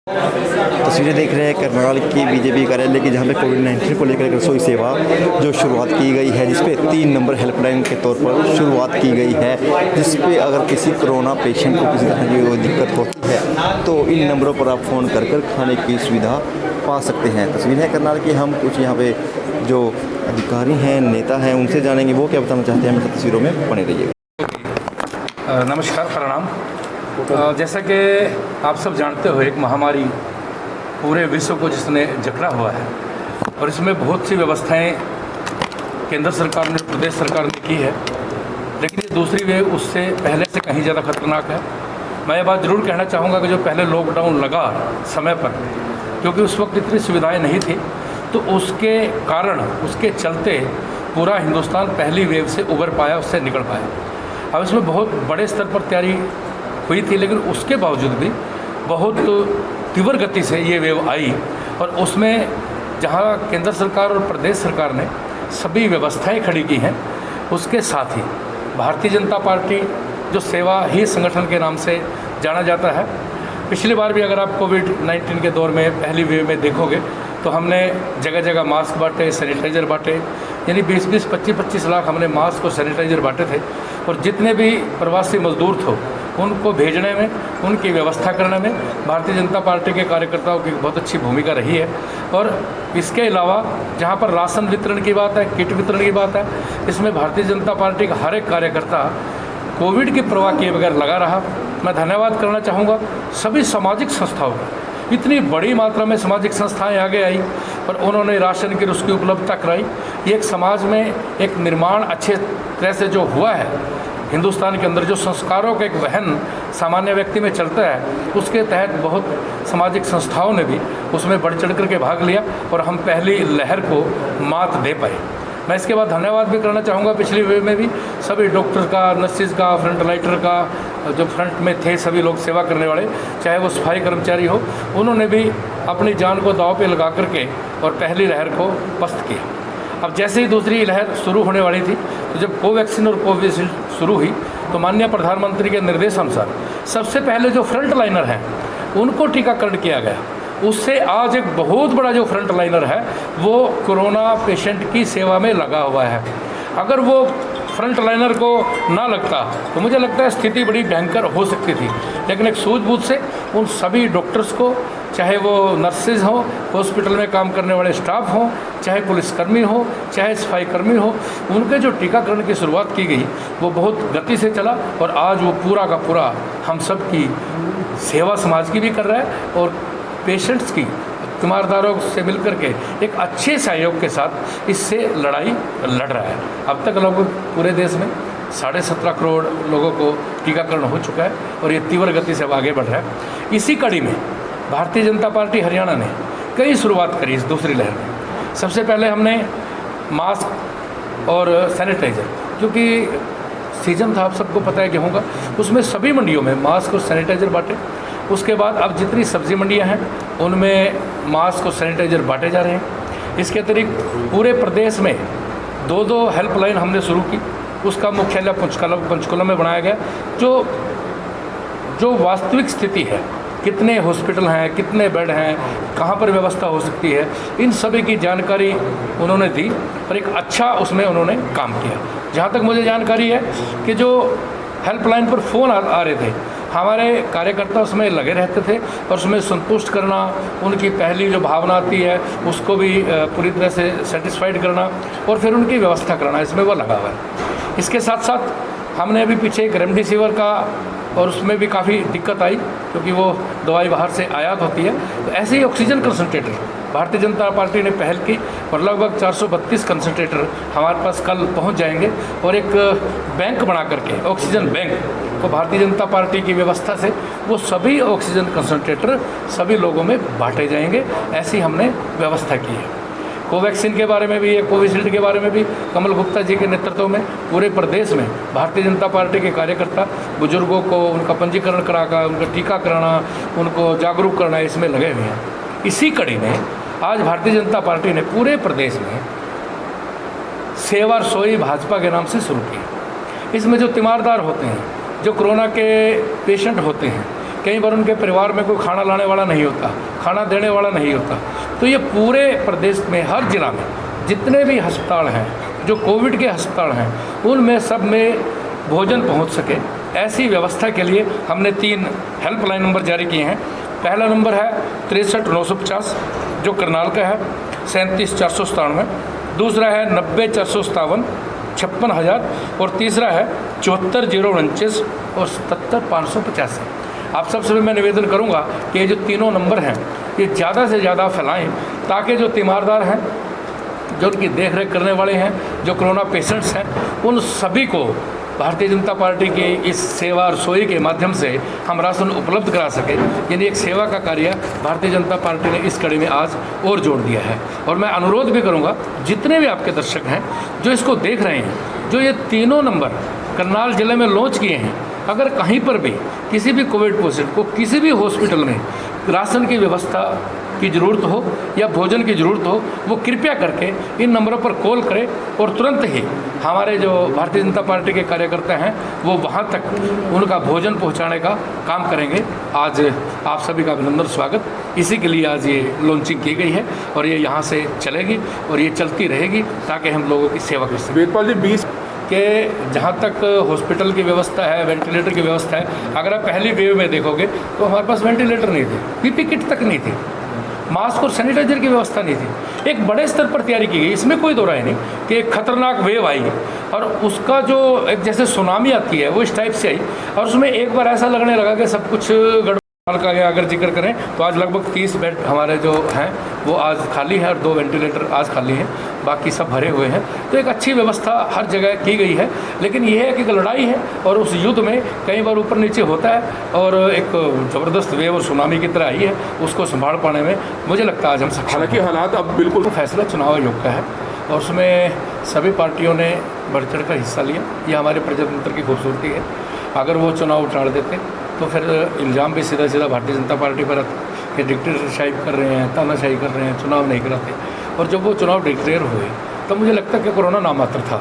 तस्वीरें देख रहे हैं करनाल की बीजेपी कार्यालय की, जहां पे कोविड-19 को लेकर रसोई सेवा जो शुरुआत की गई है, जिसपे 3 नंबर हेल्पलाइन के तौर पर शुरुआत की गई है, जिसपे अगर किसी कोरोना पेशेंट को किसी तरह की दिक्कत होती है तो इन नंबरों पर आप फ़ोन कर खाने की सुविधा पा सकते हैं। तस्वीर है करनाल की। हम कुछ यहाँ पे जो अधिकारी हैं, नेता हैं, उनसे जानेंगे वो क्या बताना चाहते हैं। मतलब तस्वीरों में बने रहिएगा। नमस्कार, प्रणाम। जैसा कि आप सब जानते हो, एक महामारी पूरे विश्व को जिसने जकड़ा हुआ है और इसमें बहुत सी व्यवस्थाएं केंद्र सरकार ने, प्रदेश सरकार ने की है, लेकिन ये दूसरी वेव उससे पहले से कहीं ज़्यादा खतरनाक है। मैं ये बात ज़रूर कहना चाहूँगा कि जो पहले लॉकडाउन लगा समय पर, क्योंकि उस वक्त इतनी सुविधाएं नहीं थी, तो उसके कारण, उसके चलते पूरा हिंदुस्तान पहली वेव से उबर पाया, उससे निकल पाया। अब इसमें बहुत बड़े स्तर पर तैयारी हुई थी, लेकिन उसके बावजूद भी बहुत तीव्र गति से ये वेव आई और उसमें जहाँ केंद्र सरकार और प्रदेश सरकार ने सभी व्यवस्थाएं खड़ी की हैं, उसके साथ ही भारतीय जनता पार्टी, जो सेवा ही संगठन के नाम से जाना जाता है, पिछली बार भी अगर आप कोविड-19 के दौर में पहली वेव में देखोगे तो हमने जगह जगह मास्क बांटे, सैनिटाइज़र बांटे, यानी 20-20, 25-25 लाख हमने मास्क और सैनिटाइज़र बांटे थे। और जितने भी प्रवासी मजदूर थे उनको भेजने में, उनकी व्यवस्था करने में भारतीय जनता पार्टी के कार्यकर्ताओं की बहुत अच्छी भूमिका रही है। और इसके अलावा जहाँ पर राशन वितरण की बात है, किट वितरण की बात है, इसमें भारतीय जनता पार्टी का हर एक कार्यकर्ता कोविड की परवाह किए बगैर लगा रहा। मैं धन्यवाद करना चाहूँगा सभी सामाजिक संस्थाओं का। इतनी बड़ी मात्रा में सामाजिक संस्थाएं आगे आई और उन्होंने राशन की उसकी उपलब्धता कराई। ये एक समाज में एक निर्माण अच्छे तरह से जो हुआ है हिंदुस्तान के अंदर, जो संस्कारों का एक वहन सामान्य व्यक्ति में चलता है, उसके तहत बहुत सामाजिक संस्थाओं ने भी उसमें बढ़ चढ़ कर के भाग लिया और हम पहली लहर को मात दे पाए। मैं इसके बाद धन्यवाद भी करना चाहूँगा पिछली वेव में भी सभी डॉक्टर का, नर्सिस का, फ्रंट लाइटर का, जो फ्रंट में थे सभी लोग सेवा करने वाले, चाहे वो सफाई कर्मचारी हो, उन्होंने भी अपनी जान को दांव पे लगा करके और पहली लहर को पस्त किया। अब जैसे ही दूसरी लहर शुरू होने वाली थी, तो जब कोवैक्सीन और कोविशील्ड शुरू हुई तो माननीय प्रधानमंत्री के निर्देशानुसार सबसे पहले जो फ्रंट लाइनर हैं उनको टीकाकरण किया गया। उससे आज एक बहुत बड़ा जो फ्रंट लाइनर है वो कोरोना पेशेंट की सेवा में लगा हुआ है। अगर वो फ्रंट लाइनर को ना लगता तो मुझे लगता है स्थिति बड़ी भयंकर हो सकती थी, लेकिन एक सूझबूझ से उन सभी डॉक्टर्स को, चाहे वो नर्सेज हों, हॉस्पिटल में काम करने वाले स्टाफ हों, चाहे पुलिसकर्मी हो, चाहे सफाई कर्मी हो, उनके जो टीकाकरण की शुरुआत की गई वो बहुत गति से चला और आज वो पूरा का पूरा हम सब की सेवा समाज की भी कर रहा है और पेशेंट्स की, तीमारदारों से मिलकर के एक अच्छे सहयोग के साथ इससे लड़ाई लड़ रहा है। अब तक लगभग पूरे देश में 17.5 करोड़ लोगों को टीकाकरण हो चुका है और ये तीव्र गति से अब आगे बढ़ रहा है। इसी कड़ी में भारतीय जनता पार्टी हरियाणा ने कई शुरुआत करी इस दूसरी लहर में। सबसे पहले हमने मास्क और सैनिटाइज़र, क्योंकि सीजन था, आप सबको पता है गेहूँ का, उसमें सभी मंडियों में मास्क और सैनिटाइज़र बांटे। उसके बाद अब जितनी सब्जी मंडियां हैं उनमें मास्क और सैनिटाइज़र बांटे जा रहे हैं। इसके अतिरिक्त पूरे प्रदेश में 2-2 हेल्पलाइन हमने शुरू की। उसका मुख्यालय पंचकुला में बनाया गया। जो वास्तविक स्थिति है, कितने हॉस्पिटल हैं, कितने बेड हैं, कहाँ पर व्यवस्था हो सकती है, इन सभी की जानकारी उन्होंने दी और एक अच्छा उसमें उन्होंने काम किया। जहाँ तक मुझे जानकारी है कि जो हेल्पलाइन पर फ़ोन आ रहे थे, हमारे कार्यकर्ता उसमें लगे रहते थे और उसमें संतुष्ट करना, उनकी पहली जो भावना आती है उसको भी पूरी तरह से सेटिस्फाइड करना और फिर उनकी व्यवस्था करना, इसमें वो लगा हुआ है। इसके साथ साथ हमने अभी पीछे एक रेमडेसिविर का, और उसमें भी काफ़ी दिक्कत आई क्योंकि वो दवाई बाहर से आयात होती है, तो ऐसे ही oxygen concentrator Bharatiya Janata party ने पहल की और लगभग 432 कंसनट्रेटर हमारे पास कल पहुंच जाएंगे और एक बैंक बना करके, ऑक्सीजन बैंक को भारतीय जनता पार्टी की व्यवस्था से वो सभी ऑक्सीजन कंसनट्रेटर सभी लोगों में बांटे जाएंगे। ऐसी हमने व्यवस्था की है। कोवैक्सीन के बारे में भी, कोविशील्ड के बारे में भी कमल गुप्ता जी के नेतृत्व में पूरे प्रदेश में भारतीय जनता पार्टी के कार्यकर्ता बुजुर्गों को उनका पंजीकरण कराकर उनका टीका कराना, उनको जागरूक करना, इसमें लगे हुए हैं। इसी कड़ी में आज भारतीय जनता पार्टी ने पूरे प्रदेश में सेवा रसोई भाजपा के नाम से शुरू की। इसमें जो तीमारदार होते हैं, जो कोरोना के पेशेंट होते हैं, कई बार उनके परिवार में कोई खाना लाने वाला नहीं होता, खाना देने वाला नहीं होता। तो ये पूरे प्रदेश में हर जिला में जितने भी अस्पताल हैं, जो कोविड के अस्पताल हैं, उनमें सब में भोजन पहुंच सके, ऐसी व्यवस्था के लिए हमने 3 हेल्पलाइन नंबर जारी किए हैं। पहला नंबर है 63 950 जो करनाल का है 37 497, दूसरा है 90 457 56,000 और तीसरा है 74 049 और 77 585। आप सबसे मैं निवेदन करूंगा कि ये जो तीनों नंबर हैं ये ज़्यादा से ज़्यादा फैलाएं, ताकि जो तीमारदार हैं, जो उनकी देख रेख करने वाले हैं, जो कोरोना पेशेंट्स हैं, उन सभी को भारतीय जनता पार्टी की इस सेवा रसोई के माध्यम से हम राशन उपलब्ध करा सके। यानी एक सेवा का कार्य भारतीय जनता पार्टी ने इस कड़ी में आज और जोड़ दिया है। और मैं अनुरोध भी करूंगा जितने भी आपके दर्शक हैं जो इसको देख रहे हैं, जो ये तीनों नंबर करनाल जिले में लॉन्च किए हैं, अगर कहीं पर भी किसी भी कोविड पेशेंट को किसी भी हॉस्पिटल में राशन की व्यवस्था की ज़रूरत हो या भोजन की ज़रूरत हो, वो कृपया करके इन नंबरों पर कॉल करें और तुरंत ही हमारे जो भारतीय जनता पार्टी के कार्यकर्ता हैं वो वहाँ तक उनका भोजन पहुँचाने का काम करेंगे। आज आप सभी का अभिनंदन, स्वागत। इसी के लिए आज ये लॉन्चिंग की गई है और ये यहाँ से चलेगी और ये चलती रहेगी ताकि हम लोगों की सेवा कर सकें। वेदपाल जी, 20 कि जहाँ तक हॉस्पिटल की व्यवस्था है, वेंटिलेटर की व्यवस्था है, अगर आप पहली वेव में देखोगे तो हमारे पास वेंटिलेटर नहीं थे, पीपी किट तक नहीं थी, मास्क और सैनिटाइजर की व्यवस्था नहीं थी। एक बड़े स्तर पर तैयारी की गई, इसमें कोई दो राय नहीं कि एक खतरनाक वेव आई और उसका जो एक जैसे सुनामी आती है वो इस टाइप से आई और उसमें एक बार ऐसा लगने लगा कि सब कुछ गड़बड़ का। अगर जिक्र करें तो आज लगभग 30 बेड हमारे जो हैं वो आज खाली है और 2 वेंटिलेटर आज खाली हैं, बाकी सब भरे हुए हैं। तो एक अच्छी व्यवस्था हर जगह की गई है, लेकिन यह है कि एक लड़ाई है और उस युद्ध में कई बार ऊपर नीचे होता है और एक ज़बरदस्त वेव और सुनामी की तरह आई है, उसको संभाल पाने में मुझे लगता है आज हम सक्षम। हालांकि हालात अब बिल्कुल फैसला चुनाव आयोग का है और उसमें सभी पार्टियों ने बढ़ चढ़ कर हिस्सा लिया। ये हमारे प्रजातंत्र की खूबसूरती है। अगर वो चुनाव टाल देते तो फिर इल्ज़ाम भी सीधा सीधा भारतीय जनता पार्टी पर आता कि डिक्टेटरशाही कर रहे हैं, तानाशाही कर रहे हैं, चुनाव नहीं कराते। और जब वो चुनाव डिक्लेयर हुए तो मुझे लगता है कि कोरोना नामात्र था।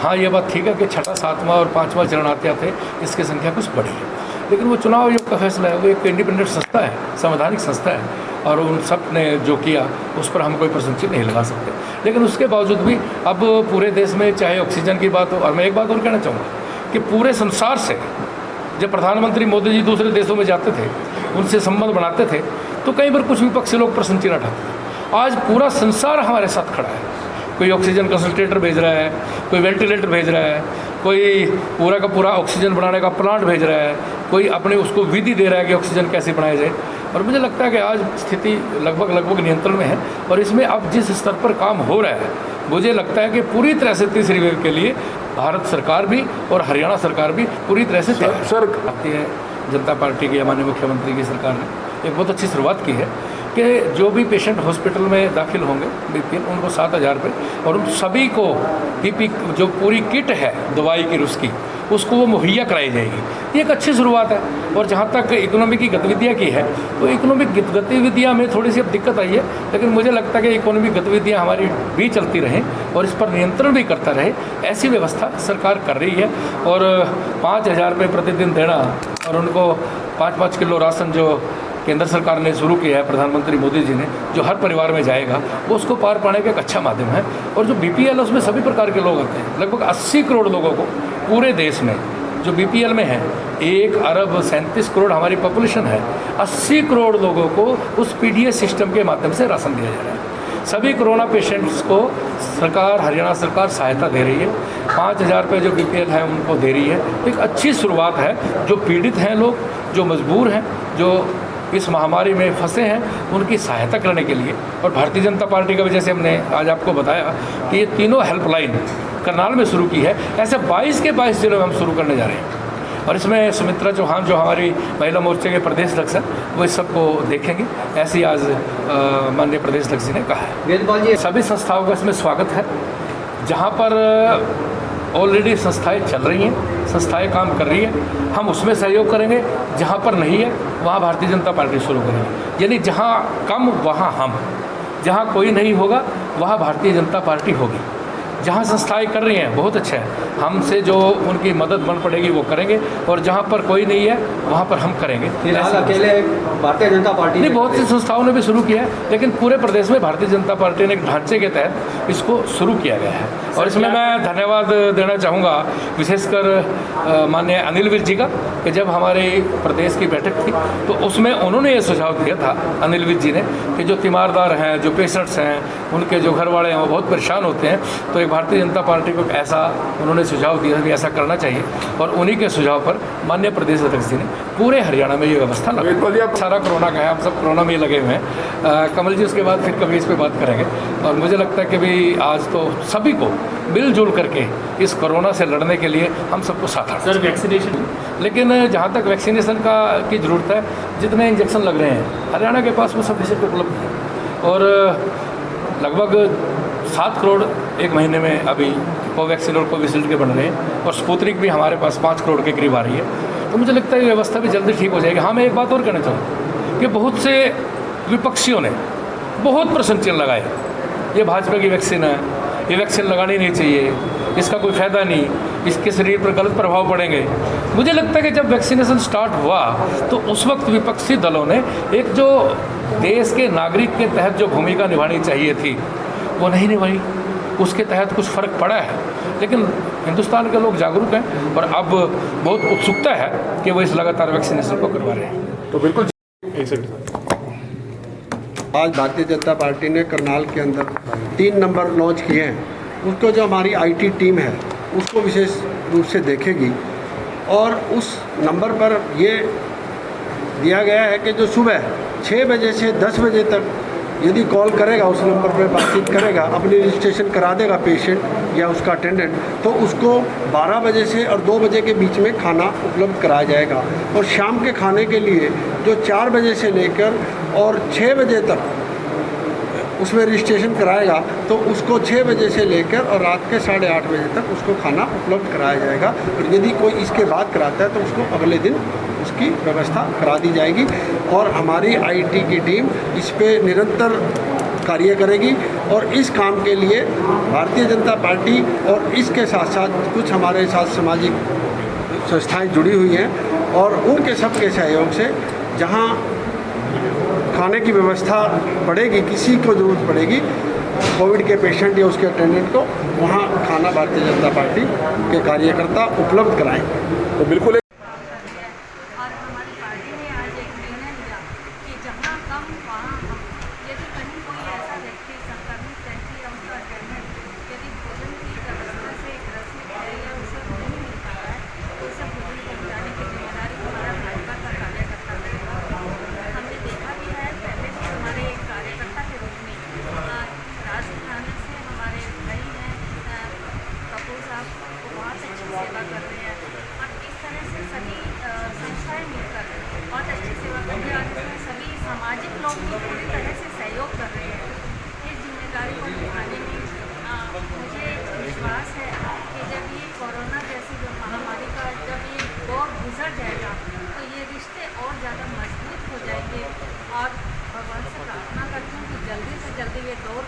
हाँ, ये बात ठीक है कि 6वां, 7वां और 5वां चरण आते आते इसकी संख्या कुछ बढ़ी है, लेकिन वो चुनाव आयोग का फैसला है। वो एक इंडिपेंडेंट संस्था है, संवैधानिक संस्था है और उन सब ने जो किया उस पर हम कोई प्रश्न चिन्ह नहीं लगा सकते। लेकिन उसके बावजूद भी अब पूरे देश में चाहे ऑक्सीजन की बात हो, और मैं एक बात और कहना चाहूँगा कि पूरे संसार से जब प्रधानमंत्री मोदी जी दूसरे देशों में जाते थे, उनसे संबंध बनाते थे, तो कई बार कुछ विपक्षी लोग प्रश्न चिन्ह उठाते थे। आज पूरा संसार हमारे साथ खड़ा है। कोई ऑक्सीजन कंसंट्रेटर भेज रहा है, कोई वेंटिलेटर भेज रहा है, कोई पूरा का पूरा ऑक्सीजन बनाने का प्लांट भेज रहा है, कोई अपने उसको विधि दे रहा है कि ऑक्सीजन कैसे बनाया जाए। और मुझे लगता है कि आज स्थिति लगभग नियंत्रण में है और इसमें अब जिस स्तर पर काम हो रहा है, मुझे लगता है कि पूरी तरह से तीसरी वेव के लिए भारत सरकार भी और हरियाणा सरकार भी पूरी तरह से सर भारतीय जनता पार्टी की माननीय मुख्यमंत्री की सरकार ने एक बहुत अच्छी शुरुआत की है कि जो भी पेशेंट हॉस्पिटल में दाखिल होंगे बीपीएल, उनको 7,000 रुपये और उन सभी को पीपी जो पूरी किट है दवाई की उसकी उसको वो मुहैया कराई जाएगी। ये एक अच्छी शुरुआत है। और जहाँ तक इकोनॉमी की गतिविधियाँ की है तो इकोनॉमिक गतिविधियाँ में थोड़ी सी अब दिक्कत आई है, लेकिन मुझे लगता है कि इकोनॉमिक गतिविधियाँ हमारी भी चलती रहें और इस पर नियंत्रण भी करता रहे, ऐसी व्यवस्था सरकार कर रही है। और 5,000 रुपये प्रतिदिन देना और उनको 5-5 किलो राशन जो केंद्र सरकार ने शुरू किया है, प्रधानमंत्री मोदी जी ने, जो हर परिवार में जाएगा, वो उसको पार पाने का एक अच्छा माध्यम है। और जो बीपीएल है उसमें सभी प्रकार के लोग आते हैं। लगभग 80 करोड़ लोगों को पूरे देश में जो बीपीएल में है, 1 अरब 37 करोड़ हमारी पॉपुलेशन है, 80 करोड़ लोगों को उस पीडीएस सिस्टम के माध्यम से राशन दिया जा रहा है। सभी कोरोना पेशेंट्स को सरकार, हरियाणा सरकार सहायता दे रही है। 5,000 रुपये जो बीपीएल है उनको दे रही है। एक अच्छी शुरुआत है। जो पीड़ित हैं लोग, जो मजबूर हैं, जो इस महामारी में फंसे हैं, उनकी सहायता करने के लिए और भारतीय जनता पार्टी की वजह से हमने आज आपको बताया कि ये तीनों हेल्पलाइन करनाल में शुरू की है। ऐसे 22 के 22 जिलों में हम शुरू करने जा रहे हैं और इसमें सुमित्रा चौहान जो हमारी महिला मोर्चे के प्रदेश अध्यक्ष हैं वो इस सबको देखेंगे, ऐसी आज माननीय प्रदेश अध्यक्ष जी ने कहा है। वेदपाल जी, सभी संस्थाओं का इसमें स्वागत है। जहाँ पर ऑलरेडी संस्थाएं चल रही हैं, संस्थाएं काम कर रही हैं, हम उसमें सहयोग करेंगे। जहाँ पर नहीं है वहाँ भारतीय जनता पार्टी शुरू करेगी। यानी जहाँ कम वहाँ हम, जहाँ कोई नहीं होगा वहाँ भारतीय जनता पार्टी होगी। जहाँ संस्थाएं कर रही हैं बहुत अच्छा है, हमसे जो उनकी मदद बन पड़ेगी वो करेंगे, और जहाँ पर कोई नहीं है वहाँ पर हम करेंगे। फिलहाल अकेले भारतीय जनता पार्टी नहीं, बहुत सी संस्थाओं ने भी शुरू किया है, लेकिन पूरे प्रदेश में भारतीय जनता पार्टी ने एक ढांचे के तहत इसको शुरू किया गया है। और इसमें मैं धन्यवाद देना चाहूँगा विशेषकर माननीय अनिल विज जी का, कि जब हमारे प्रदेश की बैठक थी तो उसमें उन्होंने ये सुझाव दिया था, अनिल विज जी ने, कि जो तीमारदार हैं, जो पेशेंट्स हैं, उनके जो घर वाले हैं वो बहुत परेशान होते हैं, तो एक भारतीय जनता पार्टी को ऐसा उन्होंने सुझाव दिया कि ऐसा करना चाहिए, और उन्हीं के सुझाव पर माननीय प्रदेश अध्यक्ष जी ने पूरे हरियाणा में ये व्यवस्था लगाई। सारा कोरोना का है, हम सब कोरोना में ही लगे हुए हैं। कमल जी उसके बाद फिर कभी इस पर बात करेंगे। और मुझे लगता है कि भी आज तो सभी को मिलजुल करके इस कोरोना से लड़ने के लिए हम सबको साथ आना। सर वैक्सीनेशन, लेकिन जहाँ तक वैक्सीनेशन की ज़रूरत है, जितने इंजेक्शन लग रहे हैं हरियाणा के पास वो सफिशिएंट उपलब्ध है, और लगभग 7 करोड़ एक महीने में अभी कोवैक्सीन और कोविशील्ड के बन रहे हैं, और स्पुतनिक भी हमारे पास 5 करोड़ के करीब आ रही है। तो मुझे लगता है ये व्यवस्था भी जल्दी ठीक हो जाएगी। हाँ, मैं एक बात और कहना चाहूँगा कि बहुत से विपक्षियों ने बहुत प्रश्न चिन्ह लगाए, ये भाजपा की वैक्सीन है, ये वैक्सीन लगानी नहीं चाहिए, इसका कोई फ़ायदा नहीं, इसके शरीर पर गलत प्रभाव पड़ेंगे। मुझे लगता है कि जब वैक्सीनेशन स्टार्ट हुआ तो उस वक्त विपक्षी दलों ने एक जो देश के नागरिक के तहत जो भूमिका निभानी चाहिए थी वो नहीं निभाई। उसके तहत कुछ फ़र्क पड़ा है, लेकिन हिंदुस्तान के लोग जागरूक हैं और अब बहुत उत्सुकता है कि वो इस लगातार वैक्सीनेशन को करवा रहे हैं। तो बिल्कुल आज भारतीय जनता पार्टी ने करनाल के अंदर 3 नंबर लॉन्च किए हैं। उसको जो हमारी आईटी टीम है उसको विशेष रूप से देखेगी, और उस नंबर पर ये दिया गया है कि जो सुबह 6 बजे से 10 बजे तक यदि कॉल करेगा, उस नंबर पर बातचीत करेगा, अपनी रजिस्ट्रेशन करा देगा पेशेंट या उसका अटेंडेंट, तो उसको 12 बजे से और 2 बजे के बीच में खाना उपलब्ध कराया जाएगा। और शाम के खाने के लिए जो 4 बजे से लेकर और 6 बजे तक उसमें रजिस्ट्रेशन कराएगा, तो उसको 6 बजे से लेकर और रात के 8:30 बजे तक उसको खाना उपलब्ध कराया जाएगा। और यदि कोई इसके बाद कराता है तो उसको अगले दिन उसकी व्यवस्था करा दी जाएगी। और हमारी आईटी की टीम इस पे निरंतर कार्य करेगी, और इस काम के लिए भारतीय जनता पार्टी और इसके साथ साथ कुछ हमारे साथ सामाजिक संस्थाएं जुड़ी हुई हैं, और उनके सबके सहयोग से जहां खाने की व्यवस्था पड़ेगी, किसी को ज़रूरत पड़ेगी कोविड के पेशेंट या उसके अटेंडेंट को, वहाँ खाना भारतीय जनता पार्टी के कार्यकर्ता उपलब्ध कराएंगे। तो बिल्कुल और हमारी पार्टी ने आज एक निर्णय लिया कि जहाँ कम वहाँ हम। यदि कहीं कोई ऐसा व्यक्ति संक्रमित व्यक्ति या उसका अटेंडेंट यदि भोजन की व्यवस्था से ग्रसित है या उसे नहीं मिल पा रहा है, तो उसे भोजन पहुँचाने की जिम्मेदारी हमारा भाजपा का कार्यकर्ता करेगा। हमने देखा भी है, पहले भी हमारे एक कार्यकर्ता के रूप में राजस्थान से हमारे भाई हैं कपूर साहब, वो बहुत अच्छी सेवा कर रहे हैं, और इस तरह से सभी संस्थाएं मिलकर बहुत अच्छी सेवा कर रही है, और इसमें सभी सामाजिक लोग भी पूरी तरह से सहयोग कर रहे हैं। इस जिम्मेदारी को निभाने में मुझे विश्वास है कि जब ये कोरोना जैसी जो महामारी का जब ये दौर गुजर जाएगा तो ये रिश्ते और ज़्यादा मजबूत हो जाएंगे, और भगवान से प्रार्थना करती हूँ कि जल्दी से जल्दी ये दौर